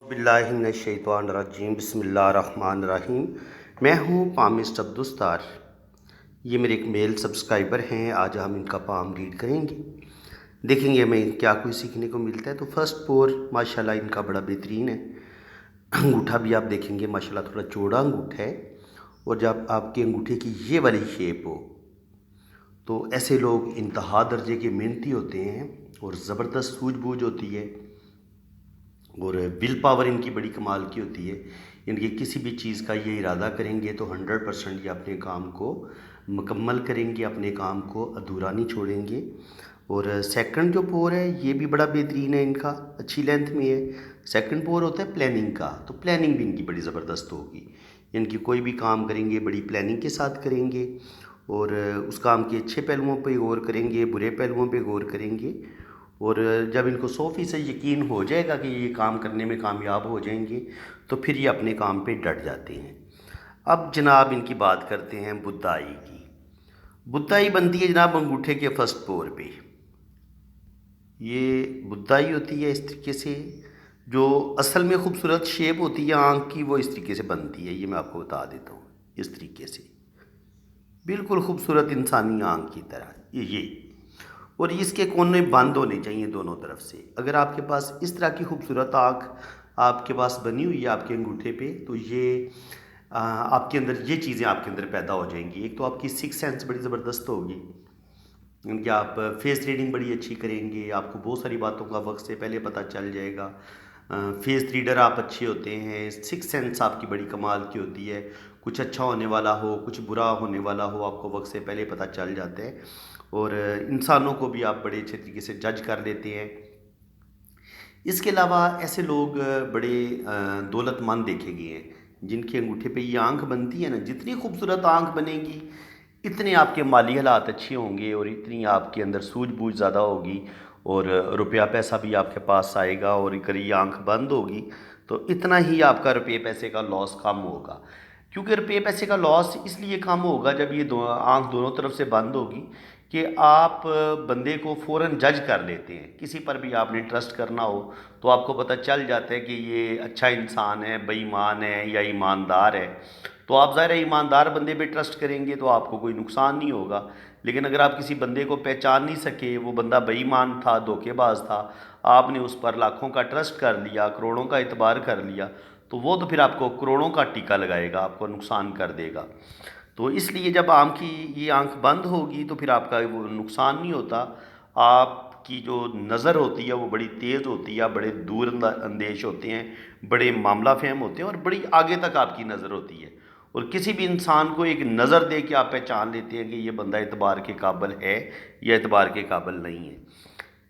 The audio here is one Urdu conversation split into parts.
باللہ من الشیطان الرجیم بسم اللہ الرحمن الرحیم۔ میں ہوں پامسٹ عبدالستار۔ یہ میرے ایک میل سبسکرائبر ہیں۔ آج ہم ان کا پام ریڈ کریں گے، دیکھیں گے ہمیں کیا کوئی سیکھنے کو ملتا ہے۔ تو فرسٹ پور ماشاءاللہ ان کا بڑا بہترین ہے۔ انگوٹھا بھی آپ دیکھیں گے ماشاءاللہ تھوڑا چوڑا انگوٹھا ہے، اور جب آپ کے انگوٹھے کی یہ والی شیپ ہو تو ایسے لوگ انتہا درجے کے محنتی ہوتے ہیں اور زبردست سوجھ بوجھ ہوتی ہے، اور ول پاور ان کی بڑی کمال کی ہوتی ہے۔ ان کی کسی بھی چیز کا یہ ارادہ کریں گے تو 100% یہ اپنے کام کو مکمل کریں گے، اپنے کام کو ادھورا نہیں چھوڑیں گے۔ اور سیکنڈ جو پور ہے یہ بھی بڑا بہترین ہے، ان کا اچھی لینتھ میں ہے۔ سیکنڈ پور ہوتا ہے پلاننگ کا، تو پلاننگ بھی ان کی بڑی زبردست ہوگی۔ ان کی کوئی بھی کام کریں گے بڑی پلاننگ کے ساتھ کریں گے، اور اس کام کے اچھے پہلوؤں پہ غور کریں گے، برے پہلوؤں پہ غور کریں گے۔ اور جب ان کو 100% یقین ہو جائے گا کہ یہ کام کرنے میں کامیاب ہو جائیں گے تو پھر یہ اپنے کام پہ ڈٹ جاتے ہیں۔ اب جناب ان کی بات کرتے ہیں بدائی کی۔ بدائی بنتی ہے جناب انگوٹھے کے فرسٹ پور پہ۔ یہ بدائی ہوتی ہے اس طریقے سے، جو اصل میں خوبصورت شیپ ہوتی ہے آنکھ کی، وہ اس طریقے سے بنتی ہے۔ یہ میں آپ کو بتا دیتا ہوں، اس طریقے سے بالکل خوبصورت انسانی آنکھ کی طرح یہ اور اس کے کونے بند ہونے چاہیے دونوں طرف سے۔ اگر آپ کے پاس اس طرح کی خوبصورت آنکھ آپ کے پاس بنی ہوئی ہے آپ کے انگوٹھے پہ، تو یہ آپ کے اندر یہ چیزیں آپ کے اندر پیدا ہو جائیں گی۔ ایک تو آپ کی سکس سینس بڑی زبردست ہوگی، ان کی آپ فیس ریڈنگ بڑی اچھی کریں گے، آپ کو بہت ساری باتوں کا وقت سے پہلے پتہ چل جائے گا۔ فیس ریڈر آپ اچھے ہوتے ہیں، سکس سینس آپ کی بڑی کمال کی ہوتی ہے۔ کچھ اچھا ہونے والا ہو، کچھ برا ہونے والا ہو، آپ کو وقت سے پہلے پتہ چل جاتا ہے، اور انسانوں کو بھی آپ بڑے اچھے طریقے سے جج کر لیتے ہیں۔ اس کے علاوہ ایسے لوگ بڑے دولت مند دیکھے گئے ہیں جن کے انگوٹھے پہ یہ آنکھ بنتی ہے نا، جتنی خوبصورت آنکھ بنے گی اتنے آپ کے مالی حالات اچھے ہوں گے، اور اتنی آپ کے اندر سوجھ بوجھ زیادہ ہوگی، اور روپیہ پیسہ بھی آپ کے پاس آئے گا۔ اور اگر یہ آنکھ بند ہوگی تو اتنا ہی آپ کا روپے پیسے کا لاس کم ہوگا، کیونکہ روپے پیسے کا لاس اس لیے کم ہوگا جب یہ آنکھ دونوں طرف سے بند ہوگی کہ آپ بندے کو فوراً جج کر لیتے ہیں۔ کسی پر بھی آپ نے ٹرسٹ کرنا ہو تو آپ کو پتہ چل جاتا ہے کہ یہ اچھا انسان ہے، بے ایمان ہے یا ایماندار ہے، تو آپ ظاہر ایماندار بندے پہ ٹرسٹ کریں گے تو آپ کو کوئی نقصان نہیں ہوگا۔ لیکن اگر آپ کسی بندے کو پہچان نہیں سکے، وہ بندہ بے ایمان تھا، دھوکے باز تھا، آپ نے اس پر لاکھوں کا ٹرسٹ کر لیا، کروڑوں کا اعتبار کر لیا، تو وہ تو پھر آپ کو کروڑوں کا ٹیکہ لگائے گا، آپ کو نقصان کر دے گا۔ تو اس لیے جب یہ آنکھ بند ہوگی تو پھر آپ کا وہ نقصان نہیں ہوتا۔ آپ کی جو نظر ہوتی ہے وہ بڑی تیز ہوتی ہے، بڑے دور اندیش ہوتے ہیں، بڑے معاملہ فہم ہوتے ہیں، اور بڑی آگے تک آپ کی نظر ہوتی ہے، اور کسی بھی انسان کو ایک نظر دے کے آپ پہچان لیتے ہیں کہ یہ بندہ اعتبار کے قابل ہے یا اعتبار کے قابل نہیں ہے۔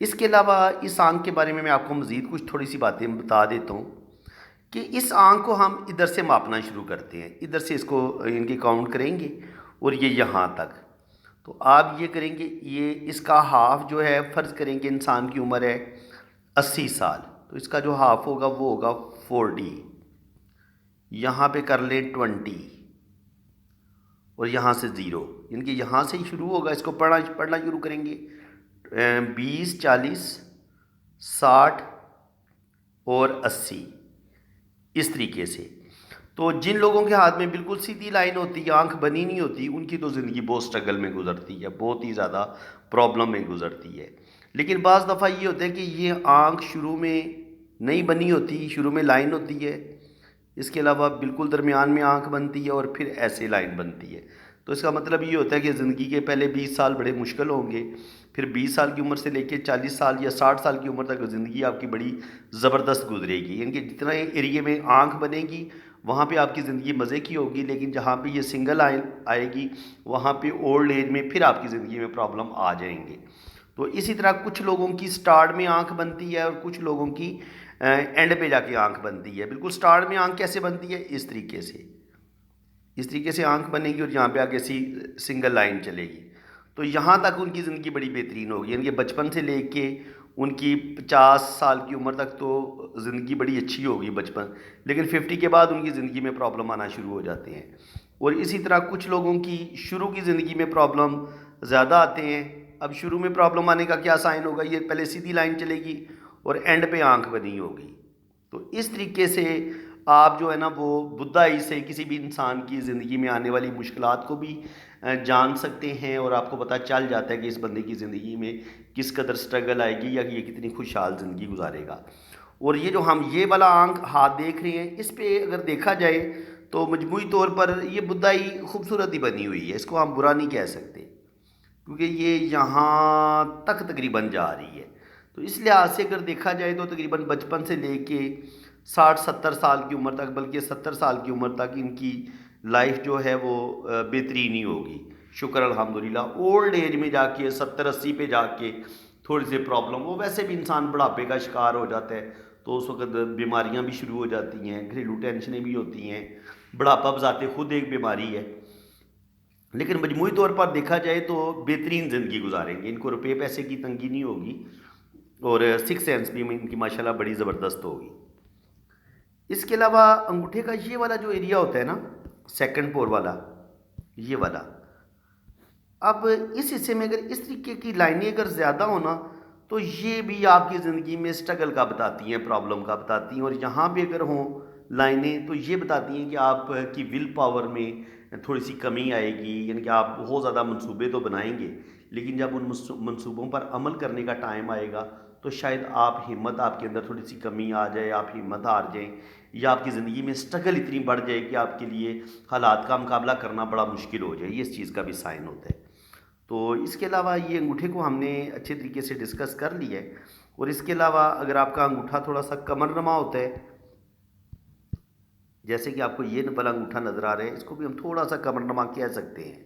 اس کے علاوہ اس آنکھ کے بارے میں آپ کو مزید کچھ تھوڑی سی باتیں بتا دیتا ہوں کہ اس آنکھ کو ہم ادھر سے ماپنا شروع کرتے ہیں، ادھر سے اس کو ان کی کاؤنٹ کریں گے، اور یہ یہاں تک۔ تو آپ یہ کریں گے، یہ اس کا ہاف جو ہے فرض کریں گے انسان کی عمر ہے 80 سال، تو اس کا جو ہاف ہوگا وہ ہوگا 40۔ یہاں پہ کر لیں 20، اور یہاں سے 0، یعنی کہ یہاں سے ہی شروع ہوگا۔ اس کو پڑھنا شروع کریں گے، 20، 40، 60 اور 80، اس طریقے سے۔ تو جن لوگوں کے ہاتھ میں بالکل سیدھی لائن ہوتی ہے، آنکھ بنی نہیں ہوتی، ان کی تو زندگی بہت سٹرگل میں گزرتی ہے، بہت ہی زیادہ پرابلم میں گزرتی ہے۔ لیکن بعض دفعہ یہ ہوتا ہے کہ یہ آنکھ شروع میں نہیں بنی ہوتی، شروع میں لائن ہوتی ہے، اس کے علاوہ بالکل درمیان میں آنکھ بنتی ہے، اور پھر ایسے لائن بنتی ہے۔ تو اس کا مطلب یہ ہوتا ہے کہ زندگی کے پہلے 20 سال بڑے مشکل ہوں گے، پھر 20 سال کی عمر سے لے کے 40 سال یا 60 سال کی عمر تک زندگی آپ کی بڑی زبردست گزرے گی، یعنی کہ جتنا ایریے میں آنکھ بنے گی وہاں پہ آپ کی زندگی مزے کی ہوگی، لیکن جہاں پہ یہ سنگل آئے گی وہاں پہ اولڈ ایج میں پھر آپ کی زندگی میں پرابلم آ جائیں گے۔ تو اسی طرح کچھ لوگوں کی سٹارٹ میں آنکھ بنتی ہے، اور کچھ لوگوں کی اینڈ پہ جا کے آنکھ بنتی ہے۔ بالکل سٹارٹ میں آنکھ کیسے بنتی ہے؟ اس طریقے سے آنکھ بنے گی، اور یہاں پہ آگے سنگل لائن چلے گی۔ تو یہاں تک ان کی زندگی بڑی بہترین ہوگی، یعنی کہ بچپن سے لے کے ان کی 50 سال کی عمر تک تو زندگی بڑی اچھی ہوگی بچپن، لیکن 50 کے بعد ان کی زندگی میں پرابلم آنا شروع ہو جاتے ہیں۔ اور اسی طرح کچھ لوگوں کی شروع کی زندگی میں پرابلم زیادہ آتے ہیں۔ اب شروع میں پرابلم آنے کا کیا سائن ہوگا؟ یہ پہلے سیدھی لائن چلے گی اور اینڈ پہ آنکھ بنی ہوگی، تو اس طریقے سے آپ جو ہے نا وہ بدھائی سے کسی بھی انسان کی زندگی میں آنے والی مشکلات کو بھی جان سکتے ہیں، اور آپ کو پتہ چل جاتا ہے کہ اس بندے کی زندگی میں کس قدر سٹرگل آئے گی یا یہ کتنی خوشحال زندگی گزارے گا۔ اور یہ جو ہم یہ والا آنکھ ہاتھ دیکھ رہے ہیں، اس پہ اگر دیکھا جائے تو مجموعی طور پر یہ بدھائی خوبصورت ہی بنی ہوئی ہے، اس کو ہم برا نہیں کہہ سکتے، کیونکہ یہ یہاں تک تقریباً جا رہی ہے۔ تو اس لحاظ سے اگر دیکھا جائے تو تقریباً بچپن سے لے کے 60-70 سال کی عمر تک، بلکہ 70 سال کی عمر تک ان کی لائف جو ہے وہ بہترین ہی ہوگی، شکر الحمدللہ۔ اولڈ ایج میں جا کے 70-80 پہ جا کے تھوڑی سی پرابلم، وہ ویسے بھی انسان بڑھاپے کا شکار ہو جاتا ہے، تو اس وقت بیماریاں بھی شروع ہو جاتی ہیں، گھریلو ٹینشنیں بھی ہوتی ہیں، بڑھاپا بذات خود ایک بیماری ہے۔ لیکن مجموعی طور پر دیکھا جائے تو بہترین زندگی گزاریں گے، ان کو روپے پیسے کی تنگی نہیں ہوگی، اور سکس سینس بھی ان کی ماشاءاللہ بڑی زبردست ہوگی۔ اس کے علاوہ انگوٹھے کا یہ والا جو ایریا ہوتا ہے نا، سیکنڈ پور والا، یہ والا، اب اس حصے میں اگر اس طریقے کی لائنیں اگر زیادہ ہونا تو یہ بھی آپ کی زندگی میں سٹرگل کا بتاتی ہیں، پرابلم کا بتاتی ہیں، اور یہاں بھی اگر ہوں لائنیں تو یہ بتاتی ہیں کہ آپ کی ول پاور میں تھوڑی سی کمی آئے گی، یعنی کہ آپ بہت زیادہ منصوبے تو بنائیں گے، لیکن جب ان منصوبوں پر عمل کرنے کا ٹائم آئے گا تو شاید آپ کے اندر تھوڑی سی کمی آ جائے، آپ ہمت ہار جائیں، یا آپ کی زندگی میں سٹرگل اتنی بڑھ جائے کہ آپ کے لیے حالات کا مقابلہ کرنا بڑا مشکل ہو جائے، یہ اس چیز کا بھی سائن ہوتا ہے۔ تو اس کے علاوہ یہ انگوٹھے کو ہم نے اچھے طریقے سے ڈسکس کر لیا ہے، اور اس کے علاوہ اگر آپ کا انگوٹھا تھوڑا سا کمر نما ہوتا ہے، جیسے کہ آپ کو یہ والا انگوٹھا نظر آ رہا ہے، اس کو بھی ہم تھوڑا سا کمر نما کہہ سکتے ہیں،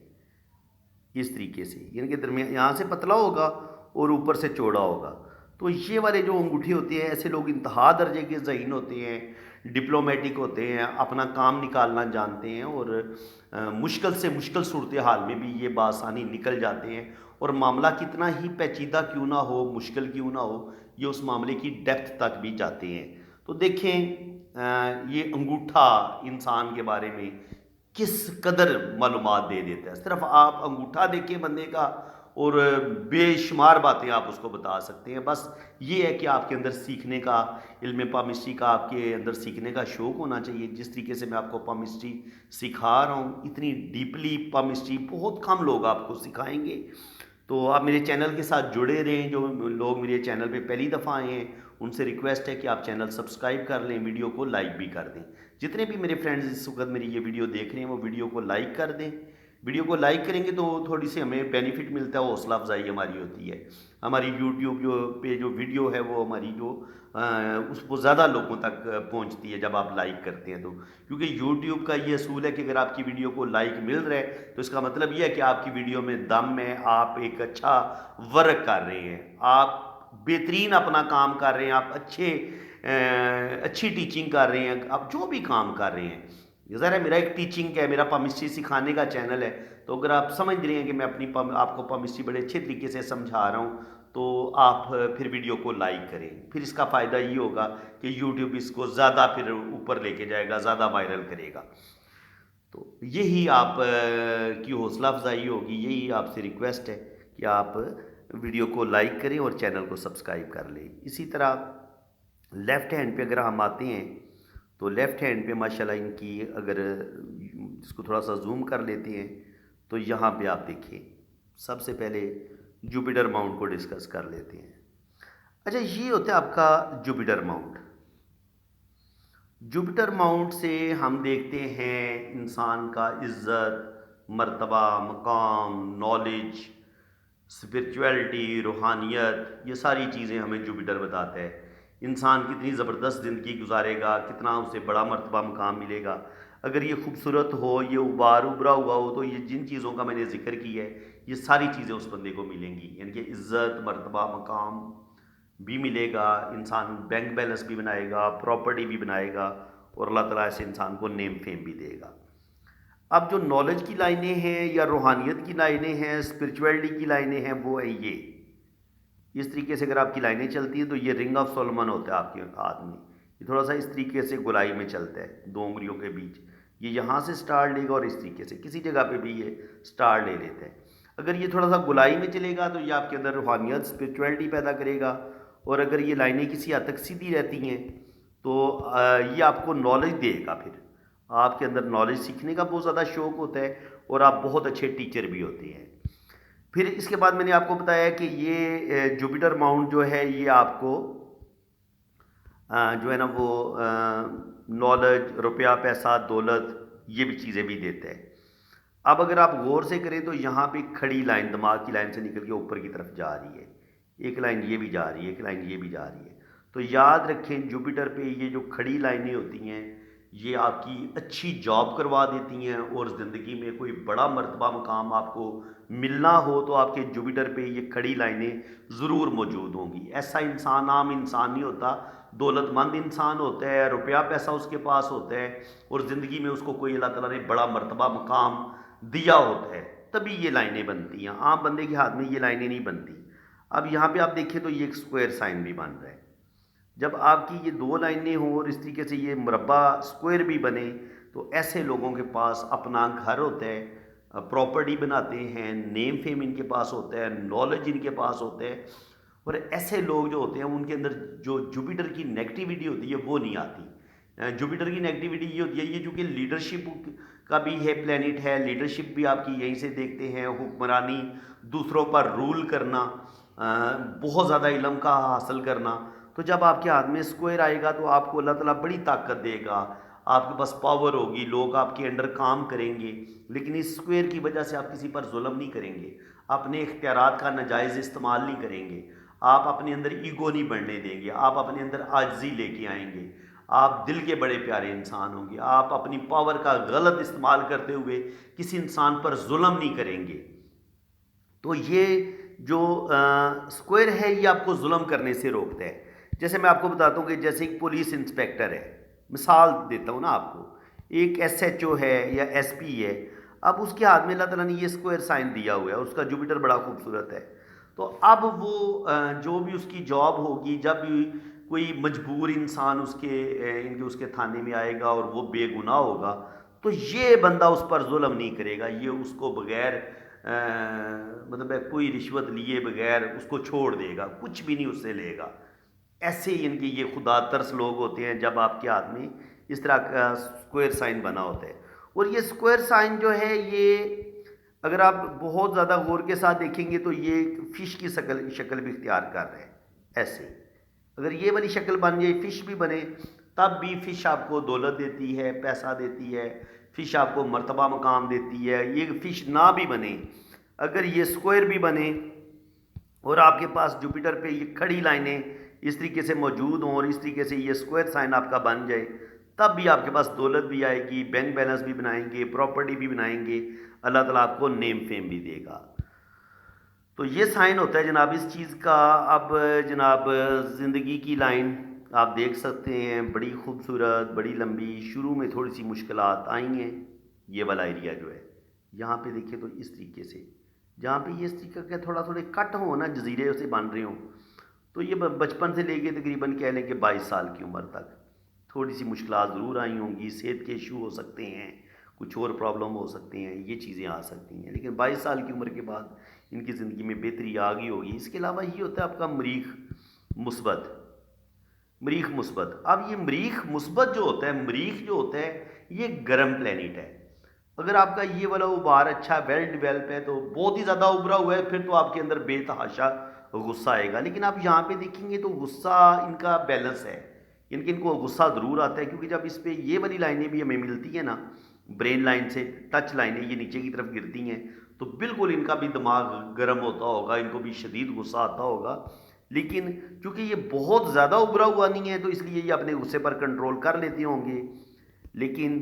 اس طریقے سے، یعنی کہ درمیان یہاں سے پتلا ہوگا اور اوپر سے چوڑا ہوگا۔ تو یہ والے جو انگوٹھے ہوتے ہیں، ایسے لوگ انتہا درجے کے ذہین ہوتے ہیں، ڈپلومیٹک ہوتے ہیں، اپنا کام نکالنا جانتے ہیں، اور مشکل سے مشکل صورتحال میں بھی یہ بآسانی نکل جاتے ہیں، اور معاملہ کتنا ہی پیچیدہ کیوں نہ ہو، مشکل کیوں نہ ہو، یہ اس معاملے کی ڈیپتھ تک بھی جاتے ہیں۔ تو دیکھیں یہ انگوٹھا انسان کے بارے میں کس قدر معلومات دے دیتا ہے، صرف آپ انگوٹھا دیکھیں بندے کا اور بے شمار باتیں آپ اس کو بتا سکتے ہیں۔ بس یہ ہے کہ آپ کے اندر سیکھنے کا، علم پامسٹری کا آپ کے اندر سیکھنے کا شوق ہونا چاہیے۔ جس طریقے سے میں آپ کو پامسٹری سکھا رہا ہوں، اتنی ڈیپلی پامسٹری بہت کم لوگ آپ کو سکھائیں گے۔ تو آپ میرے چینل کے ساتھ جڑے رہیں، جو لوگ میرے چینل پہ پہلی دفعہ آئے ہیں ان سے ریکویسٹ ہے کہ آپ چینل سبسکرائب کر لیں، ویڈیو کو لائک بھی کر دیں۔ جتنے بھی میرے فرینڈز اس وقت میری یہ ویڈیو دیکھ رہے ہیں وہ ویڈیو کو لائک کر دیں۔ ویڈیو کو لائک کریں گے تو تھوڑی سی ہمیں بینیفٹ ملتا ہے، حوصلہ افزائی ہماری ہوتی ہے، ہماری یوٹیوب پہ جو ویڈیو ہے وہ ہماری جو اس کو زیادہ لوگوں تک پہنچتی ہے جب آپ لائک کرتے ہیں تو، کیونکہ یوٹیوب کا یہ اصول ہے کہ اگر آپ کی ویڈیو کو لائک مل رہا ہے تو اس کا مطلب یہ ہے کہ آپ کی ویڈیو میں دم ہے، آپ ایک اچھا ورک کر رہے ہیں، آپ بہترین اپنا کام کر رہے ہیں، آپ اچھی ٹیچنگ کر رہے ہیں، آپ جو بھی کام کر رہے ہیں۔ ظاہر ہے میرا ایک ٹیچنگ ہے، میرا پامسٹری سکھانے کا چینل ہے، تو اگر آپ سمجھ رہے ہیں کہ میں آپ کو پامسٹری بڑے اچھے طریقے سے سمجھا رہا ہوں تو آپ پھر ویڈیو کو لائک کریں، پھر اس کا فائدہ یہ ہوگا کہ یوٹیوب اس کو زیادہ پھر اوپر لے کے جائے گا، زیادہ وائرل کرے گا۔ تو یہی آپ کی حوصلہ افزائی ہوگی، یہی آپ سے ریکویسٹ ہے کہ آپ ویڈیو کو لائک کریں اور چینل کو سبسکرائب کر لیں۔ اسی طرح لیفٹ ہینڈ پہ اگر ہم آتے ہیں تو لیفٹ ہینڈ پہ ماشاءاللہ ان کی اگر اس کو تھوڑا سا زوم کر لیتے ہیں تو یہاں پہ آپ دیکھیں، سب سے پہلے جوپیٹر ماؤنٹ کو ڈسکس کر لیتے ہیں۔ اچھا، یہ ہوتا ہے آپ کا جوپیٹر ماؤنٹ۔ جوپیٹر ماؤنٹ سے ہم دیکھتے ہیں انسان کا عزت، مرتبہ، مقام، نالج، اسپرچویلٹی، روحانیت، یہ ساری چیزیں ہمیں جوپیٹر بتاتا ہے۔ انسان کتنی زبردست زندگی گزارے گا، کتنا اسے بڑا مرتبہ مقام ملے گا، اگر یہ خوبصورت ہو، یہ ابھرا ہوا ہو، تو یہ جن چیزوں کا میں نے ذکر کیا ہے یہ ساری چیزیں اس بندے کو ملیں گی، یعنی کہ عزت، مرتبہ، مقام بھی ملے گا، انسان بینک بیلنس بھی بنائے گا، پراپرٹی بھی بنائے گا، اور اللہ تعالیٰ ایسے انسان کو نیم فیم بھی دے گا۔ اب جو نالج کی لائنیں ہیں یا روحانیت کی لائنیں ہیں، اسپرچویلٹی کی لائنیں ہیں، وہ ہے یہ اس طریقے سے اگر آپ کی لائنیں چلتی ہیں تو یہ رنگ آف سولومن ہوتا ہے آپ کے ہاتھ میں، یہ تھوڑا سا اس طریقے سے گولائی میں چلتا ہے، دو انگلیوں کے بیچ، یہ یہاں سے سٹار لے گا اور اس طریقے سے کسی جگہ پہ بھی یہ سٹار لے لیتا ہے۔ اگر یہ تھوڑا سا گولائی میں چلے گا تو یہ آپ کے اندر روحانیت، اسپرچویلٹی پیدا کرے گا، اور اگر یہ لائنیں کسی حد تک سیدھی رہتی ہیں تو یہ آپ کو نالج دے گا، پھر آپ کے اندر نالج سیکھنے کا بہت زیادہ شوق ہوتا ہے اور آپ بہت اچھے ٹیچر بھی ہوتے ہیں۔ پھر اس کے بعد میں نے آپ کو بتایا کہ یہ جوپیٹر ماؤنٹ جو ہے یہ آپ کو جو ہے نا وہ نالج، روپیہ پیسہ دولت یہ بھی چیزیں بھی دیتا ہے۔ اب اگر آپ غور سے کریں تو یہاں پہ کھڑی لائن دماغ کی لائن سے نکل کے اوپر کی طرف جا رہی ہے، ایک لائن یہ بھی جا رہی ہے، ایک لائن یہ بھی جا رہی ہے۔ تو یاد رکھیں جوپیٹر پہ یہ جو کھڑی لائنیں ہوتی ہیں یہ آپ کی اچھی جاب کروا دیتی ہیں، اور زندگی میں کوئی بڑا مرتبہ مقام آپ کو ملنا ہو تو آپ کے جوپیٹر پہ یہ کھڑی لائنیں ضرور موجود ہوں گی۔ ایسا انسان عام انسان نہیں ہوتا، دولت مند انسان ہوتا ہے، روپیہ پیسہ اس کے پاس ہوتا ہے اور زندگی میں اس کو کوئی اللہ تعالیٰ نے بڑا مرتبہ مقام دیا ہوتا ہے، تبھی یہ لائنیں بنتی ہیں، عام بندے کے ہاتھ میں یہ لائنیں نہیں بنتی۔ اب یہاں پہ آپ دیکھیں تو یہ ایک سکوئر سائن بھی بن رہا ہے۔ جب آپ کی یہ دو لائنیں ہوں اور اس طریقے سے یہ مربع سکوئر بھی بنے تو ایسے لوگوں کے پاس اپنا گھر ہوتا ہے، پراپرٹی بناتے ہیں، نیم فیم ان کے پاس ہوتا ہے، نالج ان کے پاس ہوتا ہے، اور ایسے لوگ جو ہوتے ہیں ان کے اندر جو جوپیٹر کی نیگیٹیوٹی ہوتی ہے وہ نہیں آتی۔ جوپیٹر کی نیگیٹیوٹی یہ ہوتی ہے، یہ چونکہ لیڈرشپ کا بھی ہے پلینٹ ہے، لیڈرشپ بھی آپ کی یہیں سے دیکھتے ہیں، حکمرانی، دوسروں پر رول کرنا، بہت زیادہ علم کا حاصل کرنا۔ تو جب آپ کے ہاتھ میں اسکوائر آئے گا تو آپ کو اللہ تعالیٰ بڑی طاقت دے گا، آپ کے پاس پاور ہوگی، لوگ آپ کے انڈر کام کریں گے، لیکن اس اسکوائر کی وجہ سے آپ کسی پر ظلم نہیں کریں گے، اپنے اختیارات کا ناجائز استعمال نہیں کریں گے، آپ اپنے اندر ایگو نہیں بڑھنے دیں گے، آپ اپنے اندر عاجزی لے کے آئیں گے، آپ دل کے بڑے پیارے انسان ہوں گے، آپ اپنی پاور کا غلط استعمال کرتے ہوئے کسی انسان پر ظلم نہیں کریں گے۔ تو یہ جو اسکوائر ہے یہ آپ کو ظلم کرنے سے روکتا ہے۔ جیسے میں آپ کو بتاتا ہوں کہ جیسے ایک پولیس انسپیکٹر ہے، مثال دیتا ہوں نا آپ کو، ایک ایس ایچ او ہے یا ایس پی ہے، اب اس کے ہاتھ میں اللہ تعالیٰ نے یہ اسکوائر سائن دیا ہوا ہے، اس کا جوپیٹر بڑا خوبصورت ہے، تو اب وہ جو بھی اس کی جاب ہوگی، جب بھی کوئی مجبور انسان اس کے تھانے میں آئے گا اور وہ بے گناہ ہوگا تو یہ بندہ اس پر ظلم نہیں کرے گا، یہ اس کو بغیر مطلب کوئی رشوت لیے بغیر اس کو چھوڑ دے گا، کچھ بھی نہیں اس سے لے گا۔ ایسے ہی ان کے یہ خدا ترس لوگ ہوتے ہیں جب آپ کے ہاتھ میں اس طرح کا اسکوائر سائن بنا ہوتا ہے۔ اور یہ اسکوائر سائن جو ہے یہ اگر آپ بہت زیادہ غور کے ساتھ دیکھیں گے تو یہ ایک فش کی شکل بھی اختیار کر رہے ہیں۔ ایسے اگر یہ والی شکل بن جائے، فش بھی بنے، تب بھی فش آپ کو دولت دیتی ہے، پیسہ دیتی ہے، فش آپ کو مرتبہ مقام دیتی ہے۔ یہ فش نہ بھی بنے، اگر یہ اسکوائر بھی بنے اور آپ کے پاس جوپیٹر پہ یہ کھڑی لائنیں اس طریقے سے موجود ہوں اور اس طریقے سے یہ اسکوائر سائن آپ کا بن جائے، تب بھی آپ کے پاس دولت بھی آئے گی، بینک بیلنس بھی بنائیں گے، پراپرٹی بھی بنائیں گے، اللہ تعالیٰ آپ کو نیم فیم بھی دے گا۔ تو یہ سائن ہوتا ہے جناب اس چیز کا۔ اب جناب زندگی کی لائن آپ دیکھ سکتے ہیں، بڑی خوبصورت، بڑی لمبی، شروع میں تھوڑی سی مشکلات آئی ہیں، یہ والا ایریا جو ہے یہاں پہ دیکھیں تو اس طریقے سے، جہاں پہ یہ اس طریقے کے تھوڑے کٹ ہوں نا، جزیرے سے بن رہے ہوں، تو یہ بچپن سے لے کے تقریباً کہہ لیں کہ 22 سال کی عمر تک تھوڑی سی مشکلات ضرور آئی ہوں گی، صحت کے ایشو ہو سکتے ہیں، کچھ اور پرابلم ہو سکتے ہیں، یہ چیزیں آ سکتی ہیں، لیکن 22 سال کی عمر کے بعد ان کی زندگی میں بہتری آ گئی ہوگی۔ اس کے علاوہ یہ ہوتا ہے آپ کا مریخ مثبت، مریخ مثبت۔ اب یہ مریخ مثبت جو ہوتا ہے، مریخ جو ہوتا ہے یہ گرم پلینٹ ہے۔ اگر آپ کا یہ والا ابھار اچھا ویل ڈیولپ ہے تو بہت ہی زیادہ ابھرا ہوا ہے، پھر تو آپ کے اندر بے تحاشا غصہ آئے گا، لیکن آپ یہاں پہ دیکھیں گے تو غصہ ان کا بیلنس ہے، ان کو غصہ ضرور آتا ہے، کیونکہ جب اس پہ یہ والی لائنیں بھی ہمیں ملتی ہیں نا، برین لائن سے ٹچ لائنیں یہ نیچے کی طرف گرتی ہیں، تو بالکل ان کا بھی دماغ گرم ہوتا ہوگا، ان کو بھی شدید غصہ آتا ہوگا، لیکن چونکہ یہ بہت زیادہ ابھرا ہوا نہیں ہے تو اس لیے یہ اپنے غصے پر کنٹرول کر لیتے ہوں گے۔ لیکن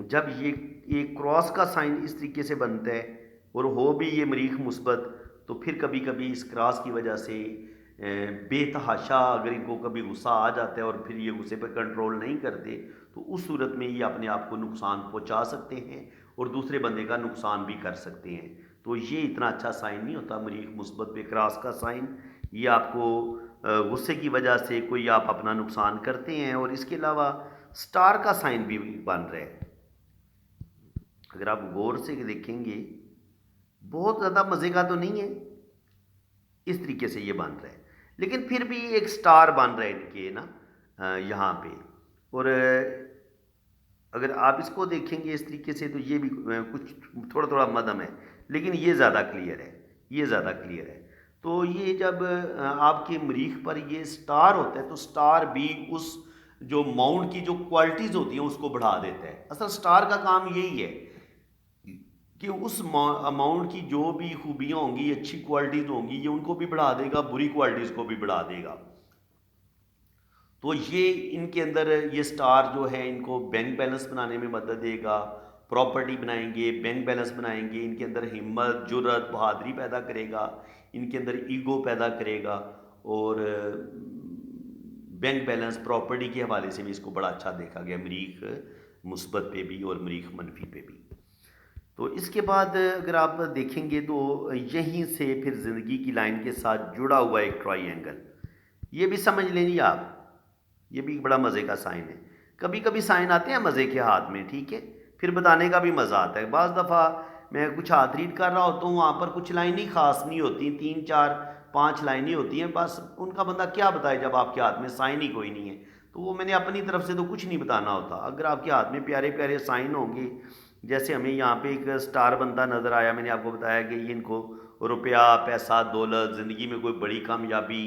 جب یہ کراس کا سائن اس طریقے سے بنتا ہے اور ہو بھی یہ مریخ مثبت، تو پھر کبھی کبھی اس کراس کی وجہ سے بے تحاشا اگر ان کو کبھی غصہ آ جاتا ہے اور پھر یہ غصے پہ کنٹرول نہیں کرتے تو اس صورت میں یہ اپنے آپ کو نقصان پہنچا سکتے ہیں اور دوسرے بندے کا نقصان بھی کر سکتے ہیں۔ تو یہ اتنا اچھا سائن نہیں ہوتا مریخ مثبت پہ کراس کا سائن، یہ آپ کو غصے کی وجہ سے کوئی آپ اپنا نقصان کرتے ہیں۔ اور اس کے علاوہ سٹار کا سائن بھی بن رہا ہے، اگر آپ غور سے دیکھیں گے بہت زیادہ مزے کا تو نہیں ہے، اس طریقے سے یہ بن رہا ہے، لیکن پھر بھی ایک سٹار بن رہا ہے ان کے نا یہاں پہ، اور اگر آپ اس کو دیکھیں گے اس طریقے سے تو یہ بھی کچھ تھوڑا تھوڑا مدھم ہے، لیکن یہ زیادہ کلیئر ہے، یہ زیادہ کلیئر ہے۔ تو یہ جب آپ کے مریخ پر یہ سٹار ہوتا ہے تو سٹار بھی اس جو ماؤنٹ کی جو کوالٹیز ہوتی ہیں اس کو بڑھا دیتا ہے۔ اصل سٹار کا کام یہی ہے کہ اس اماؤنٹ کی جو بھی خوبیاں ہوں گی، اچھی کوالٹیز ہوں گی، یہ ان کو بھی بڑھا دے گا، بری کوالٹیز کو بھی بڑھا دے گا۔ تو یہ ان کے اندر یہ سٹار جو ہے ان کو بینک بیلنس بنانے میں مدد دے گا، پراپرٹی بنائیں گے، بینک بیلنس بنائیں گے، ان کے اندر ہمت، جرأت، بہادری پیدا کرے گا، ان کے اندر ایگو پیدا کرے گا، اور بینک بیلنس پراپرٹی کے حوالے سے بھی اس کو بڑا اچھا دیکھا گیا، مریخ مثبت پہ بھی اور مریخ منفی پہ بھی۔ تو اس کے بعد اگر آپ دیکھیں گے تو یہیں سے پھر زندگی کی لائن کے ساتھ جڑا ہوا ایک ٹرائی اینگل، یہ بھی سمجھ لیں جی آپ، یہ بھی بڑا مزے کا سائن ہے۔ کبھی کبھی سائن آتے ہیں مزے کے ہاتھ میں، ٹھیک ہے، پھر بتانے کا بھی مزہ آتا ہے۔ بعض دفعہ میں کچھ ہاتھ ریڈ کر رہا ہوتا ہوں، وہاں پر کچھ لائنیں خاص نہیں ہوتی، 3 4 5 لائنیں ہوتی ہیں، بس ان کا بندہ کیا بتائے جب آپ کے ہاتھ میں سائن ہی کوئی نہیں ہے۔ تو وہ میں نے اپنی طرف سے تو کچھ نہیں بتانا ہوتا۔ اگر آپ کے ہاتھ میں پیارے پیارے سائن ہوں گے، جیسے ہمیں یہاں پہ ایک سٹار بنتا نظر آیا، میں نے آپ کو بتایا کہ یہ ان کو روپیہ، پیسہ، دولت، زندگی میں کوئی بڑی کامیابی،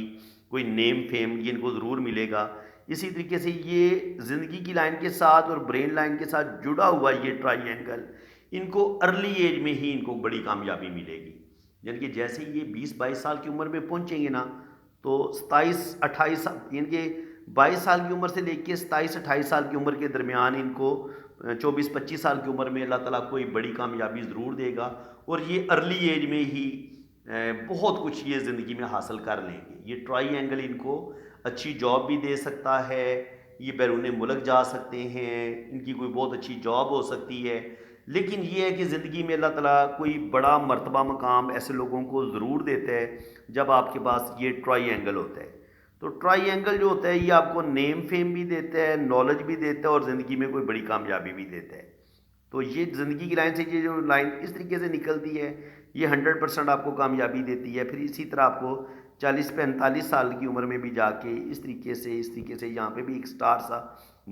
کوئی نیم فیم، یہ ان کو ضرور ملے گا۔ اسی طریقے سے یہ زندگی کی لائن کے ساتھ اور برین لائن کے ساتھ جڑا ہوا یہ ٹرائی اینگل، ان کو ارلی ایج میں ہی ان کو بڑی کامیابی ملے گی۔ یعنی کہ جیسے یہ 20 22 سال کی عمر میں پہنچیں گے نا، تو 27 28 یعنی کہ 22 سال کی عمر سے لے کے 27 28 سال کی عمر کے درمیان ان کو 24 25 سال کی عمر میں اللہ تعالیٰ کوئی بڑی کامیابی ضرور دے گا، اور یہ ارلی ایج میں ہی بہت کچھ یہ زندگی میں حاصل کر لیں گے۔ یہ ٹرائی اینگل ان کو اچھی جاب بھی دے سکتا ہے، یہ بیرون ملک جا سکتے ہیں، ان کی کوئی بہت اچھی جاب ہو سکتی ہے، لیکن یہ ہے کہ زندگی میں اللہ تعالیٰ کوئی بڑا مرتبہ مقام ایسے لوگوں کو ضرور دیتا ہے جب آپ کے پاس یہ ٹرائی اینگل ہوتا ہے۔ تو ٹرائی اینگل جو ہوتا ہے یہ آپ کو نیم فیم بھی دیتا ہے، نالج بھی دیتا ہے، اور زندگی میں کوئی بڑی کامیابی بھی دیتا ہے۔ تو یہ زندگی کی لائن سے یہ جو لائن اس طریقے سے نکلتی ہے، یہ 100% آپ کو کامیابی دیتی ہے۔ پھر اسی طرح آپ کو 40 45 سال کی عمر میں بھی جا کے اس طریقے سے یہاں پہ بھی ایک سٹار سا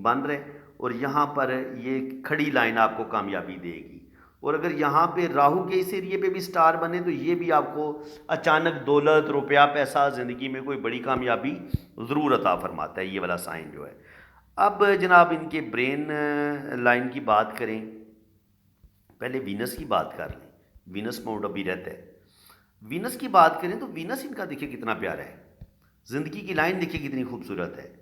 بن رہے، اور یہاں پر یہ کھڑی لائن آپ کو کامیابی دے گی۔ اور اگر یہاں پہ راہو کے اس ایریے پہ بھی سٹار بنے تو یہ بھی آپ کو اچانک دولت، روپیہ، پیسہ، زندگی میں کوئی بڑی کامیابی ضرور عطا فرماتا ہے، یہ والا سائن جو ہے۔ اب جناب ان کے برین لائن کی بات کریں، پہلے وینس کی بات کر لیں، وینس موڈ ابھی رہتا ہے۔ وینس کی بات کریں تو وینس ان کا دیکھیں کتنا پیارا ہے، زندگی کی لائن دیکھیں کتنی خوبصورت ہے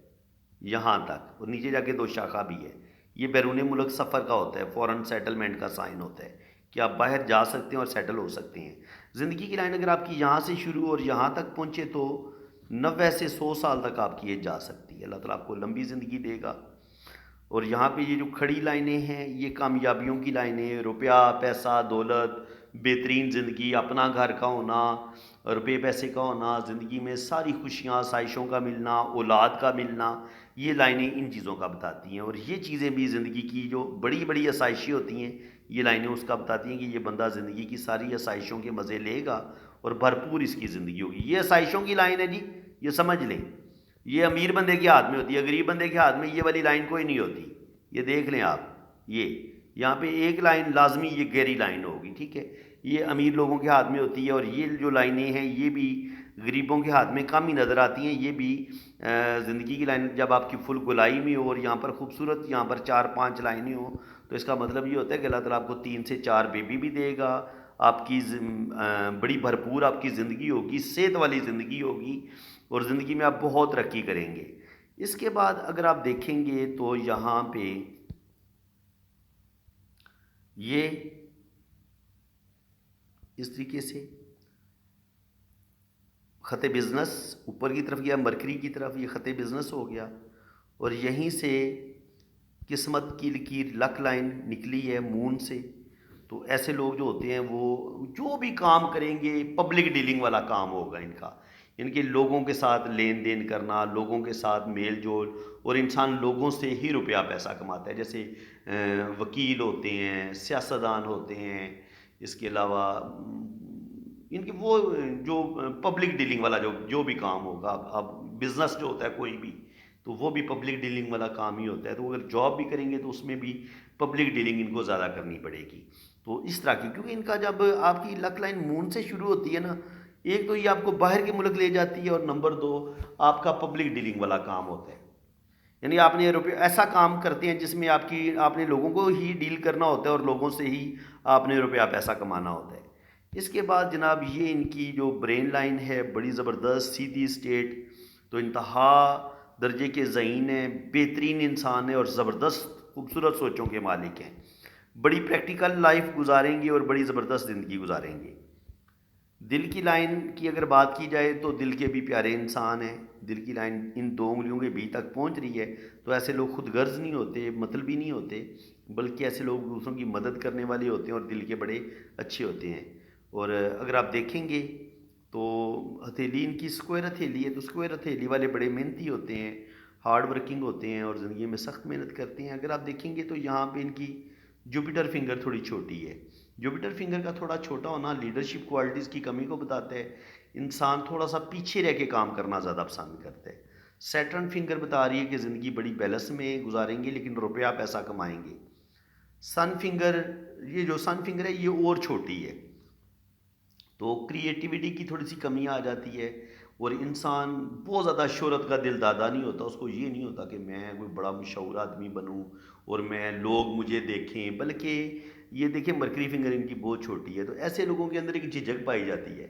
یہاں تک، اور نیچے جا کے 2 شاخہ بھی ہے۔ یہ بیرون ملک سفر کا ہوتا ہے، فورن سیٹلمنٹ کا سائن ہوتا ہے کہ آپ باہر جا سکتے ہیں اور سیٹل ہو سکتے ہیں۔ زندگی کی لائن اگر آپ کی یہاں سے شروع اور یہاں تک پہنچے تو 90 سے 100 سال تک آپ کی ایج جا سکتی ہے۔ اللہ تعالیٰ آپ کو لمبی زندگی دے گا۔ اور یہاں پہ یہ جو کھڑی لائنیں ہیں یہ کامیابیوں کی لائنیں، روپیہ، پیسہ، دولت، بہترین زندگی، اپنا گھر کا ہونا، روپے پیسے کا ہونا، زندگی میں ساری خوشیاں، آسائشوں کا ملنا، اولاد کا ملنا، یہ لائنیں ان چیزوں کا بتاتی ہیں۔ اور یہ چیزیں بھی زندگی کی جو بڑی بڑی آسائشیں ہوتی ہیں، یہ لائنیں اس کا بتاتی ہیں کہ یہ بندہ زندگی کی ساری آسائشوں کے مزے لے گا اور بھرپور اس کی زندگی ہوگی۔ یہ آسائشوں کی لائن ہے جی، یہ سمجھ لیں، یہ امیر بندے کے ہاتھ میں ہوتی ہے، غریب بندے کے ہاتھ میں یہ والی لائن کوئی نہیں ہوتی، یہ دیکھ لیں آپ۔ یہ یہاں پہ ایک لائن لازمی یہ گہری لائن ہوگی، ٹھیک ہے، یہ امیر لوگوں کے ہاتھ میں ہوتی ہے، اور یہ جو لائنیں ہیں یہ بھی غریبوں کے ہاتھ میں کم ہی نظر آتی ہیں۔ یہ بھی زندگی کی لائن جب آپ کی فل گلائی میں ہو اور یہاں پر خوبصورت یہاں پر 4 5 لائنیں ہوں تو اس کا مطلب یہ ہوتا ہے کہ اللہ تعالیٰ آپ کو 3 سے 4 بیبی بھی دے گا، آپ کی بڑی بھرپور آپ کی زندگی ہوگی، صحت والی زندگی ہوگی، اور زندگی میں آپ بہت ترقی کریں گے۔ اس کے بعد اگر آپ دیکھیں گے تو یہاں پہ یہ اس طریقے سے خط بزنس اوپر کی طرف گیا، مرکری کی طرف، یہ خط بزنس ہو گیا، اور یہیں سے قسمت کی لکیر لک لائن نکلی ہے مون سے۔ تو ایسے لوگ جو ہوتے ہیں وہ جو بھی کام کریں گے پبلک ڈیلنگ والا کام ہوگا ان کا، یعنی کہ لوگوں کے ساتھ لین دین کرنا، لوگوں کے ساتھ میل جول، اور انسان لوگوں سے ہی روپیہ پیسہ کماتا ہے، جیسے وکیل ہوتے ہیں، سیاستدان ہوتے ہیں، اس کے علاوہ ان کی وہ جو پبلک ڈیلنگ والا جو بھی کام ہوگا، اب بزنس جو ہوتا ہے کوئی بھی، تو وہ بھی پبلک ڈیلنگ والا کام ہی ہوتا ہے. تو اگر جاب بھی کریں گے تو اس میں بھی پبلک ڈیلنگ ان کو زیادہ کرنی پڑے گی. تو اس طرح کی، کیونکہ ان کا جب آپ کی لک لائن مون سے شروع ہوتی ہے نا، ایک تو یہ آپ کو باہر کے ملک لے جاتی ہے، اور نمبر دو آپ کا پبلک ڈیلنگ والا کام ہوتا ہے. یعنی آپ نے روپے ایسا کام کرتے ہیں جس میں آپ نے لوگوں کو ہی ڈیل کرنا ہوتا ہے اور لوگوں سے ہی آپ نے روپیہ پیسہ کمانا ہوتا ہے. اس کے بعد جناب یہ ان کی جو برین لائن ہے بڑی زبردست سیدھی اسٹیٹ، تو انتہا درجے کے ذہین ہیں، بہترین انسان ہیں اور زبردست خوبصورت سوچوں کے مالک ہیں. بڑی پریکٹیکل لائف گزاریں گے اور بڑی زبردست زندگی گزاریں گے. دل کی لائن کی اگر بات کی جائے تو دل کے بھی پیارے انسان ہیں. دل کی لائن ان 2 انگلیوں کے بیچ تک پہنچ رہی ہے. تو ایسے لوگ خود غرض نہیں ہوتے، مطلبی نہیں ہوتے، بلکہ ایسے لوگ دوسروں کی مدد کرنے والے ہوتے ہیں اور دل کے بڑے اچھے ہوتے ہیں. اور اگر آپ دیکھیں گے تو ہتھیلی ان کی اسکوائر ہتھیلی ہے، تو اسکوائر ہتھیلی والے بڑے محنتی ہوتے ہیں، ہارڈ ورکنگ ہوتے ہیں اور زندگی میں سخت محنت کرتے ہیں. اگر آپ دیکھیں گے تو یہاں پہ ان کی جوپیٹر فنگر تھوڑی چھوٹی ہے. جوپیٹر فنگر کا تھوڑا چھوٹا ہونا لیڈرشپ کوالٹیز کی کمی کو بتاتا ہے. انسان تھوڑا سا پیچھے رہ کے کام کرنا زیادہ پسند کرتا ہے. سیٹرن فنگر بتا رہی ہے کہ زندگی بڑی بیلنس میں گزاریں گے لیکن روپیہ پیسہ کمائیں گے. سن فنگر، یہ جو سن فنگر ہے یہ اور چھوٹی ہے، تو کریٹیوٹی کی تھوڑی سی کمی آ جاتی ہے. اور انسان بہت زیادہ شہرت کا دل دادا نہیں ہوتا. اس کو یہ نہیں ہوتا کہ میں کوئی بڑا مشہور آدمی بنوں اور میں لوگ مجھے دیکھیں، بلکہ یہ دیکھیں مرکری فنگر ان کی بہت چھوٹی ہے. تو ایسے لوگوں کے اندر ایک جھجک پائی جاتی ہے.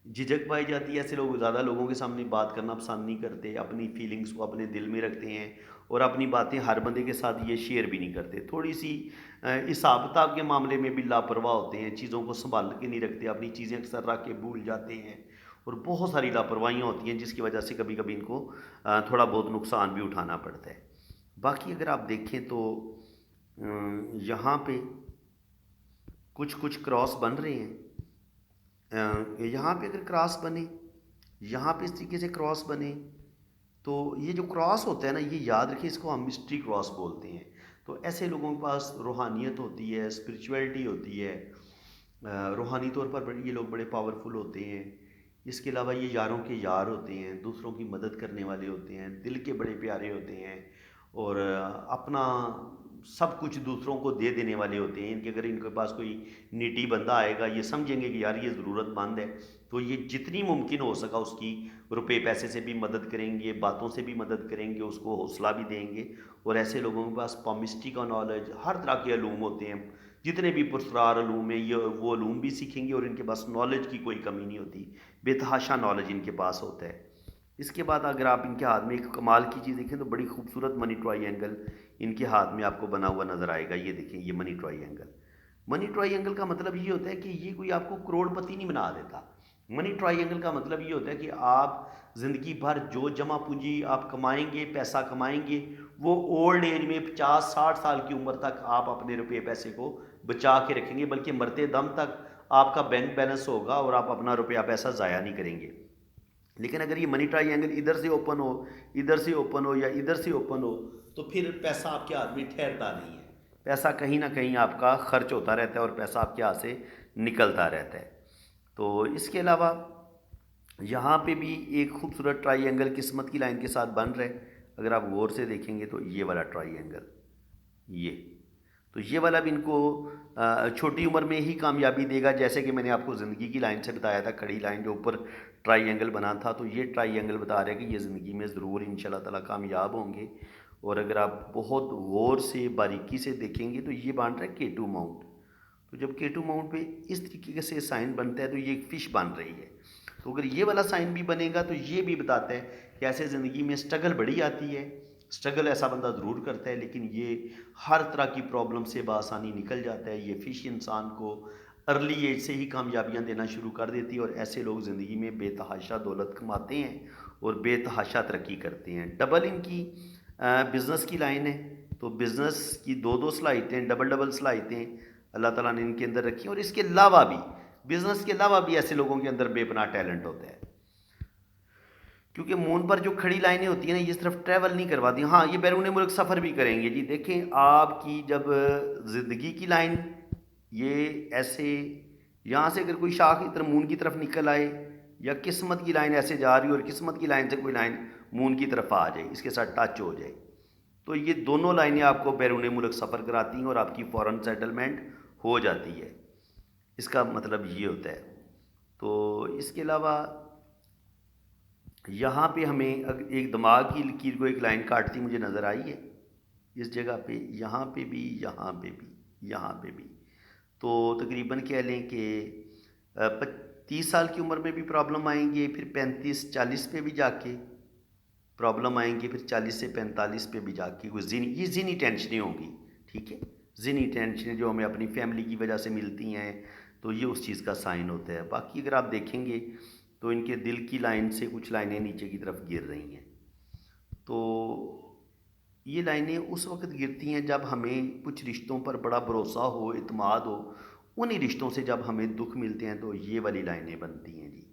جھجک پائی جاتی ہے، ایسے لوگ زیادہ لوگوں کے سامنے بات کرنا پسند نہیں کرتے، اپنی فیلنگز کو اپنے دل میں رکھتے ہیں اور اپنی باتیں ہر بندے کے ساتھ یہ شیئر بھی نہیں کرتے. تھوڑی سی حساب کتاب کے معاملے میں بھی لاپرواہ ہوتے ہیں، چیزوں کو سنبھال کے نہیں رکھتے، اپنی چیزیں اکثر رکھ کے بھول جاتے ہیں اور بہت ساری لاپرواہیاں ہوتی ہیں جس کی وجہ سے کبھی کبھی ان کو تھوڑا بہت نقصان بھی اٹھانا پڑتا ہے. باقی اگر آپ دیکھیں تو یہاں پہ کچھ کراس بن رہے ہیں. یہاں پہ اگر کراس بنے، یہاں پہ اس طریقے سے کراس بنے، تو یہ جو کراس ہوتا ہے نا، یہ یاد رکھیں اس کو ہم مسٹری کراس بولتے ہیں. تو ایسے لوگوں کے پاس روحانیت ہوتی ہے، اسپرچویلٹی ہوتی ہے، روحانی طور پر یہ لوگ بڑے پاورفل ہوتے ہیں. اس کے علاوہ یہ یاروں کے یار ہوتے ہیں، دوسروں کی مدد کرنے والے ہوتے ہیں، دل کے بڑے پیارے ہوتے ہیں اور اپنا سب کچھ دوسروں کو دے دینے والے ہوتے ہیں. کہ اگر ان کے پاس کوئی نیٹی بندہ آئے گا، یہ سمجھیں گے کہ یار یہ ضرورت مند ہے، تو یہ جتنی ممکن ہو سکا اس کی روپے پیسے سے بھی مدد کریں گے، باتوں سے بھی مدد کریں گے، اس کو حوصلہ بھی دیں گے. اور ایسے لوگوں کے پاس پامسٹری کا نالج، ہر طرح کے علوم ہوتے ہیں، جتنے بھی پرسرار علوم ہیں یہ وہ علوم بھی سیکھیں گے اور ان کے پاس نالج کی کوئی کمی نہیں ہوتی، بے تحاشا نالج ان کے پاس ہوتا ہے. اس کے بعد اگر آپ ان کے ہاتھ میں ایک کمال کی چیز دیکھیں تو بڑی خوبصورت منی ٹرائی اینگل ان کے ہاتھ میں آپ کو بنا ہوا نظر آئے گا. یہ دیکھیں، یہ منی ٹرائی اینگل. منی ٹرائی اینگل کا مطلب یہ ہوتا ہے کہ یہ کوئی آپ کو کروڑ پتی نہیں بنا دیتا. منی ٹرائی اینگل کا مطلب یہ ہوتا ہے کہ آپ زندگی بھر جو جمع پونجی آپ کمائیں گے، پیسہ کمائیں گے، وہ اولڈ ایج میں 50-60 سال کی عمر تک آپ اپنے روپے پیسے کو بچا کے رکھیں گے، بلکہ مرتے دم تک آپ کا بینک بیلنس ہوگا اور آپ اپنا روپیہ پیسہ ضائع نہیں کریں گے. لیکن اگر یہ منی ٹرائی اینگل ادھر سے اوپن ہو، ادھر سے اوپن ہو یا ادھر سے اوپن ہو، تو پھر پیسہ آپ کے ہاتھ میں ٹھہرتا نہیں ہے. پیسہ کہیں نہ کہیں آپ کا خرچ ہوتا رہتا ہے اور پیسہ آپ کے ہاتھ سے نکلتا رہتا ہے. تو اس کے علاوہ یہاں پہ بھی ایک خوبصورت ٹرائی اینگل قسمت کی لائن کے ساتھ بن رہا ہے. اگر آپ غور سے دیکھیں گے تو یہ والا ٹرائی اینگل، یہ والا بھی ان کو چھوٹی عمر میں ہی کامیابی دے گا. جیسے کہ میں نے آپ کو زندگی کی لائن سے بتایا تھا، کھڑی لائن جو اوپر ٹرائی اینگل بنا تھا، تو یہ ٹرائی اینگل بتا رہا ہے کہ یہ زندگی میں ضرور انشاءاللہ تعالیٰ کامیاب ہوں گے. اور اگر آپ بہت غور سے باریکی سے دیکھیں گے تو یہ بن رہا ہے K2 ماؤنٹ. تو جب K2 ماؤنٹ پہ اس طریقے سے سائن بنتا ہے تو یہ ایک فش بن رہی ہے. تو اگر یہ والا سائن بھی بنے گا تو یہ بھی بتاتا ہے کہ ایسے زندگی میں سٹرگل بڑی آتی ہے. سٹرگل ایسا بندہ ضرور کرتا ہے لیکن یہ ہر طرح کی پرابلم سے بآسانی نکل جاتا ہے. یہ فش انسان کو ارلی ایج سے ہی کامیابیاں دینا شروع کر دیتی ہے اور ایسے لوگ زندگی میں بے تحاشا دولت کماتے ہیں اور بے تحاشا ترقی کرتے ہیں. ڈبل ان کی بزنس کی لائن ہے. تو بزنس کی دو صلاحیتیں، ڈبل صلاحیتیں اللہ تعالیٰ نے ان کے اندر رکھی ہیں. اور اس کے علاوہ بھی بزنس کے علاوہ بھی ایسے لوگوں کے اندر بے پناہ ٹیلنٹ ہوتا ہے، کیونکہ مون پر جو کھڑی لائنیں ہوتی ہیں نا، یہ صرف ٹریول نہیں کرواتی، ہاں یہ بیرون ملک سفر بھی کریں گے. جی دیکھیں آپ کی جب زندگی کی لائن یہ ایسے یہاں سے اگر کوئی شاخ ادھر مون کی طرف نکل آئے یا قسمت کی لائن ایسے جا رہی ہو اور قسمت کی لائن سے کوئی لائن مون کی طرف آ جائے، اس کے ساتھ ٹچ ہو جائے، تو یہ دونوں لائنیں آپ کو بیرون ملک سفر کراتی ہیں اور آپ کی فوراً سیٹلمنٹ ہو جاتی ہے، اس کا مطلب یہ ہوتا ہے۔ تو اس کے علاوہ یہاں پہ ہمیں ایک دماغ کی لکیر کو ایک لائن کاٹتی مجھے نظر آئی ہے اس جگہ پہ، یہاں پہ بھی، یہاں پہ بھی، یہاں پہ بھی، تو تقریباً کہہ لیں کہ 30 سال کی عمر میں بھی پرابلم آئیں گے، پھر 35 40 پہ بھی جا کے پرابلم آئیں گے، پھر 40 سے 45 پہ بھی جا کے کوئی یہ ذہنی ٹینشنیں ہوں گی، ٹھیک ہے، ذہنی ٹینشنیں جو ہمیں اپنی فیملی کی وجہ سے ملتی ہیں، تو یہ اس چیز کا سائن ہوتا ہے۔ باقی اگر آپ دیکھیں گے تو ان کے دل کی لائن سے کچھ لائنیں نیچے کی طرف گر رہی ہیں، تو یہ لائنیں اس وقت گرتی ہیں جب ہمیں کچھ رشتوں پر بڑا بھروسہ ہو، اعتماد ہو، انہی رشتوں سے جب ہمیں دکھ ملتے ہیں تو یہ والی لائنیں بنتی ہیں جی۔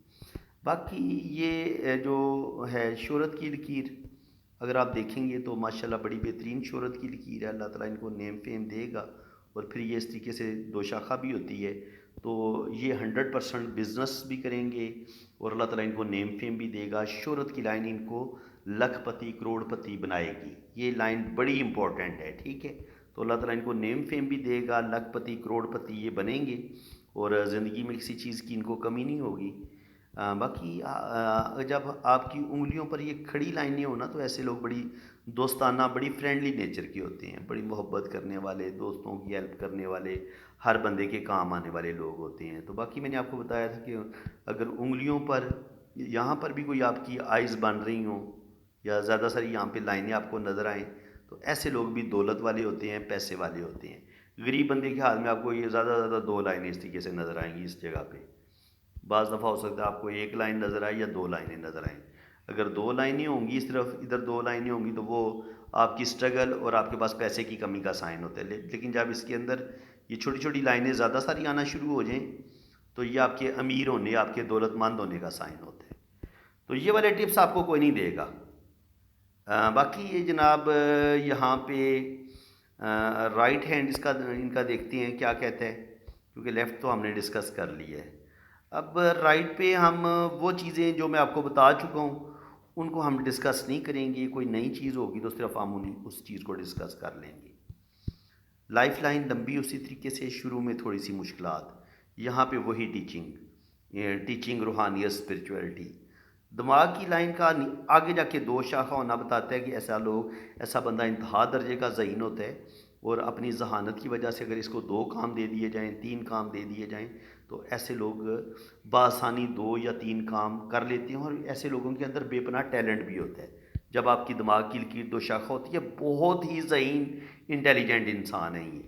باقی یہ جو ہے شہرت کی لکیر، اگر آپ دیکھیں گے تو ماشاءاللہ بڑی بہترین شہرت کی لکیر ہے، اللہ تعالیٰ ان کو نیم فیم دے گا، اور پھر یہ اس طریقے سے دو شاخہ بھی ہوتی ہے، تو یہ 100% بزنس بھی کریں گے اور اللہ تعالیٰ ان کو نیم فیم بھی دے گا۔ شہرت کی لائن ان کو لکھ پتی کروڑ پتی بنائے گی، یہ لائن بڑی امپورٹنٹ ہے، ٹھیک ہے، تو اللہ تعالیٰ ان کو نیم فیم بھی دے گا، لکھ پتی کروڑ پتی یہ بنیں گے، اور زندگی میں کسی چیز کی ان کو کمی نہیں ہوگی۔ باقی جب آپ کی انگلیوں پر یہ کھڑی لائنیں ہوں نا، تو ایسے لوگ بڑی دوستانہ، بڑی فرینڈلی نیچر کے ہوتے ہیں، بڑی محبت کرنے والے، دوستوں کی ہیلپ کرنے والے، ہر بندے کے کام آنے والے لوگ ہوتے ہیں۔ تو باقی میں نے آپ کو بتایا تھا کہ اگر انگلیوں پر یہاں پر بھی کوئی آپ کی آئز بن رہی ہوں، یا زیادہ ساری یہاں پہ لائنیں آپ کو نظر آئیں، تو ایسے لوگ بھی دولت والے ہوتے ہیں، پیسے والے ہوتے ہیں۔ غریب بندے کے حال میں آپ کو یہ زیادہ سے زیادہ 2 لائنیں اس طریقے سے نظر آئیں گی اس جگہ پہ، بعض دفعہ ہو سکتا ہے آپ کو 1 لائن نظر آئے یا 2 لائنیں نظر آئیں۔ اگر 2 لائنیں ہوں گی اس طرف، ادھر 2 لائنیں ہوں گی، تو وہ آپ کی سٹرگل اور آپ کے پاس پیسے کی کمی کا سائن ہوتا ہے، لیکن جب اس کے اندر یہ چھوٹی چھوٹی لائنیں زیادہ ساری آنا شروع ہو جائیں تو یہ آپ کے امیر ہونے، آپ کے دولت مند ہونے کا سائن ہوتا ہے۔ تو یہ والے ٹپس آپ کو کوئی نہیں دے گا۔ باقی یہ جناب یہاں پہ رائٹ ہینڈ اس کا ان کا دیکھتے ہیں کیا کہتا ہے، کیونکہ لیفٹ تو ہم نے ڈسکس کر لی ہے۔ اب رائٹ پہ ہم وہ چیزیں جو میں آپ کو بتا چکا ہوں ان کو ہم ڈسکس نہیں کریں گے، کوئی نئی چیز ہوگی تو صرف ہم اس چیز کو ڈسکس کر لیں گے۔ لائف لائن لمبی اسی طریقے سے، شروع میں تھوڑی سی مشکلات، یہاں پہ وہی ٹیچنگ روحانیت اسپرچویلٹی۔ دماغ کی لائن کا آگے جا کے 2 شاخہ ہونا بتاتا ہے کہ ایسا بندہ انتہا درجے کا ذہین ہوتا ہے، اور اپنی ذہانت کی وجہ سے اگر اس کو 2 کام دے دیے جائیں، 3 کام دے دیے جائیں، تو ایسے لوگ بآسانی 2 یا 3 کام کر لیتے ہیں، اور ایسے لوگوں کے اندر بے پناہ ٹیلنٹ بھی ہوتا ہے۔ جب آپ کی دماغ کی لکیر 2 شاخہ ہوتی ہے، بہت ہی ذہین انٹیلیجنٹ انسان ہے یہ۔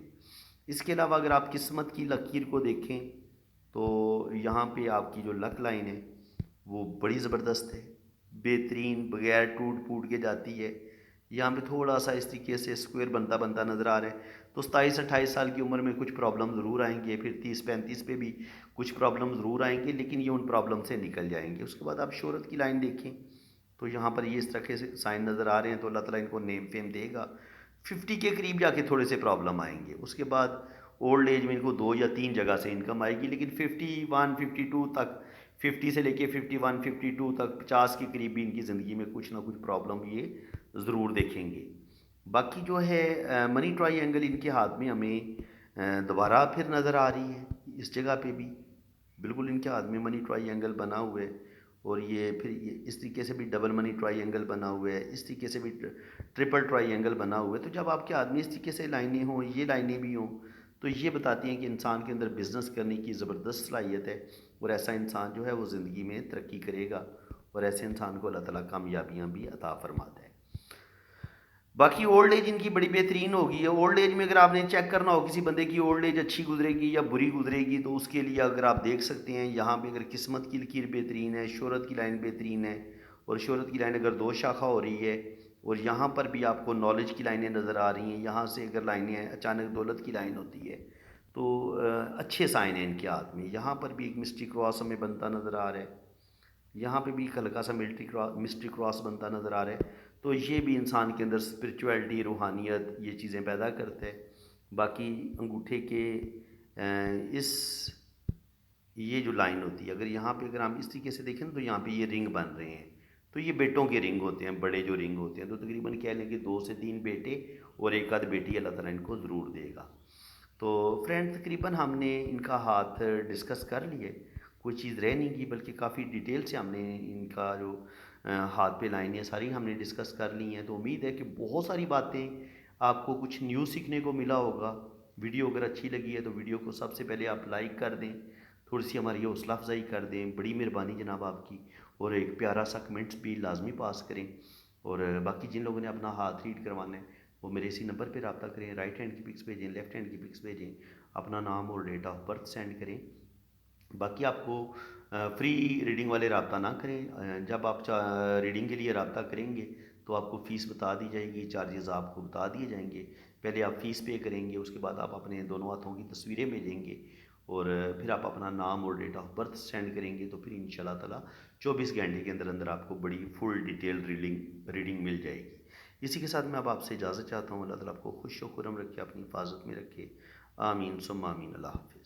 اس کے علاوہ اگر آپ قسمت کی لکیر کو دیکھیں تو یہاں پہ آپ کی جو لک لائن ہے وہ بڑی زبردست ہے، بہترین، بغیر ٹوٹ پھوٹ کے جاتی ہے۔ یہاں پہ تھوڑا سا اس طریقے سے اسکوئر بنتا نظر آ رہا ہے، تو 27 28 سال کی عمر میں کچھ پرابلم ضرور آئیں گے، پھر 30 35 پہ بھی کچھ پرابلم ضرور آئیں گے، لیکن یہ ان پرابلم سے نکل جائیں گے۔ اس کے بعد آپ شہرت کی لائن دیکھیں تو یہاں پر یہ اس طرح کے سائن نظر آ رہے ہیں، تو اللہ تعالیٰ ان کو نیم فیم دے گا۔ 50 کے قریب جا کے تھوڑے سے پرابلم آئیں گے، اس کے بعد اولڈ ایج میں ان کو 2 یا 3 جگہ سے انکم آئے گی، لیکن 51 52 تک، 50 سے لے کے 51 52 تک، 50 کے قریب بھی ان کی زندگی میں کچھ نہ کچھ پرابلم یہ ضرور دیکھیں گے۔ باقی جو ہے منی ٹرائی اینگل ان کے ہاتھ میں ہمیں دوبارہ پھر نظر آ رہی ہے، اس جگہ پہ بھی بالکل ان کے ہاتھ میں منی ٹرائی اینگل بنا ہوا ہے، اور یہ پھر اس طریقے سے بھی ڈبل منی ٹرائی اینگل بنا ہوا ہے، اس طریقے سے بھی ٹرپل ٹرائی اینگل بنا ہوا ہے۔ تو جب آپ کے آدمی اس طریقے سے لائنیں ہوں، یہ لائنیں بھی ہوں، تو یہ بتاتی ہیں کہ انسان کے اندر بزنس کرنے کی زبردست صلاحیت ہے، اور ایسا انسان جو ہے وہ زندگی میں ترقی کرے گا، اور ایسے انسان کو اللہ تعالیٰ کامیابیاں بھی عطا فرماتا ہے۔ باقی اولڈ ایج ان کی بڑی بہترین ہوگی ہے۔ اولڈ ایج میں اگر آپ نے چیک کرنا ہو کسی بندے کی اولڈ ایج اچھی گزرے گی یا بری گزرے گی، تو اس کے لیے اگر آپ دیکھ سکتے ہیں یہاں پہ اگر قسمت کی لکیر بہترین ہے، شہرت کی لائن بہترین ہے، اور شہرت کی لائن اگر 2 شاخہ ہو رہی ہے، اور یہاں پر بھی آپ کو نالج کی لائنیں نظر آ رہی ہیں، یہاں سے اگر لائنیں ہیں اچانک دولت کی لائن ہوتی ہے، تو اچھے سائن ہیں ان کے ہاتھ میں۔ یہاں پر بھی ایک مسٹری کراس ہمیں بنتا نظر آ رہا ہے، یہاں پہ بھی ہلکا سا مسٹری کراس بنتا نظر آ رہا ہے، تو یہ بھی انسان کے اندر اسپرچویلٹی، روحانیت، یہ چیزیں پیدا کرتا ہے۔ باقی انگوٹھے کے اس یہ جو لائن ہوتی ہے، اگر یہاں پہ اگر ہم اس طریقے سے دیکھیں تو یہاں پہ یہ رنگ بن رہے ہیں، تو یہ بیٹوں کے رنگ ہوتے ہیں، بڑے جو رنگ ہوتے ہیں، تو تقریباً کہہ لیں کہ 2 سے 3 بیٹے اور ایک آدھ بیٹی اللہ تعالیٰ ان کو ضرور دے گا۔ تو فرینڈ تقریباً ہم نے ان کا ہاتھ ڈسکس کر لیے، کوئی چیز رہ نہیں گئی، بلکہ کافی ڈیٹیل سے ہم نے ان کا جو ہاتھ پہ لائنیں ساری ہم نے ڈسکس کر لی ہیں۔ تو امید ہے کہ بہت ساری باتیں آپ کو کچھ نیو سیکھنے کو ملا ہوگا۔ ویڈیو اگر اچھی لگی ہے تو ویڈیو کو سب سے پہلے آپ لائک کر دیں، تھوڑی سی ہماری حوصلہ افزائی کر دیں، بڑی مہربانی جناب آپ کی، اور ایک پیارا سا کمنٹس بھی لازمی پاس کریں۔ اور باقی جن لوگوں نے اپنا ہاتھ ریڈ کروانا ہے وہ میرے اسی نمبر پہ رابطہ کریں، رائٹ ہینڈ کی پکس بھیجیں، لیفٹ ہینڈ کی پکس بھیجیں، اپنا نام اور ڈیٹ آف برتھ سینڈ کریں۔ باقی آپ کو فری ریڈنگ والے رابطہ نہ کریں، جب آپ ریڈنگ کے لیے رابطہ کریں گے تو آپ کو فیس بتا دی جائے گی، چارجز آپ کو بتا دیے جائیں گے۔ پہلے آپ فیس پے کریں گے، اس کے بعد آپ اپنے دونوں ہاتھوں کی تصویریں بھیجیں گے، اور پھر آپ اپنا نام اور ڈیٹ آف برتھ سینڈ کریں گے، تو پھر ان شاء اللہ تعالیٰ 24 گھنٹے کے اندر اندر آپ کو بڑی فل ڈیٹیل ریڈنگ مل جائے گی۔ اسی کے ساتھ میں اب آپ سے اجازت چاہتا ہوں، اللہ تعالیٰ آپ کو خوش و خرم رکھے، اپنی حفاظت میں رکھے، آمین ثم آمین، اللہ حافظ۔